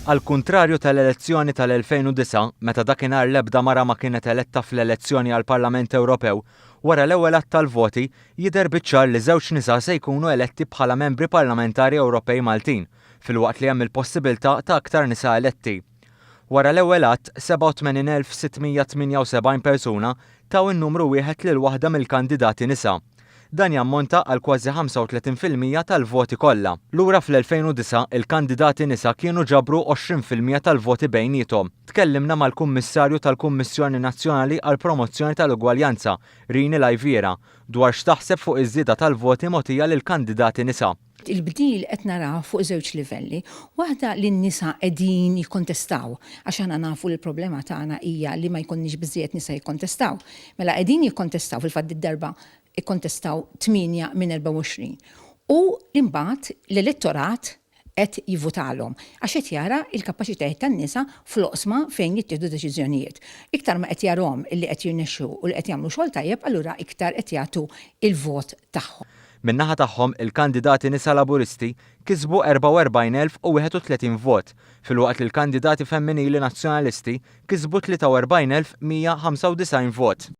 Al kuntrarju tal-elezzjoni tal-2009, meta dakinhar l-ebda mara ma kienet eletta fl-elezzjoni għal Parlament Ewropew, wara l-ewwel att tal-voti jidher biċ-ċar li żewġ nisa se jkunu eletti bħala membri parlamentari Ewropej Maltin, filwaqt li hemm il-possibilità ta' aktar nisa eletti. Wara l-ewwel att, 87,678 persuna taw in-numru wieħed lil waħda mill-kandidati nisa. Dan jammonta għal kważi 35% tal-voti kollha. Lura fl-2009 il-kandidati nisa kienu ġabru 20% tal-voti bejnietom. Tkellimna mal-Kummissarju tal-Kummissjoni Nazzjonali għal Promozzjoni tal-Ugwaljanza, Rini Lajviera, dwar x'taħseb fuq iż-żieda tal-voti mogħtija lill-kandidati nisa. Il-bdil qed naraw fuq żewġ livelli. Waħda li n-nisa qegħdin jikkontestaw għax aħna nafu li l-problema tagħna hija li ma jkunniex biżżejjed nisa jikkontestaw. Mela qegħdin jikkontestaw fil-fatt id-darba ikkontestaw 8 minn 24. U imbagħad l-elettorat qed jivvutalhom għax qed jara l-kapaċitajiet tan-nisa fl-oqsma fejn jittieħdu deċiżjonijiet. Iktar ma qed jarahom illi qed jirnexxu u li qed jagħmlu xogħol tajjeb, allura iktar qed jagħtu il-vot tagħhom. Min-naħa tagħhom il-kandidati nisa Laburisti kisbu 44,031 vot, filwaqt li l-kandidati femminili Nazzjonalisti kisbu 43,195 vot.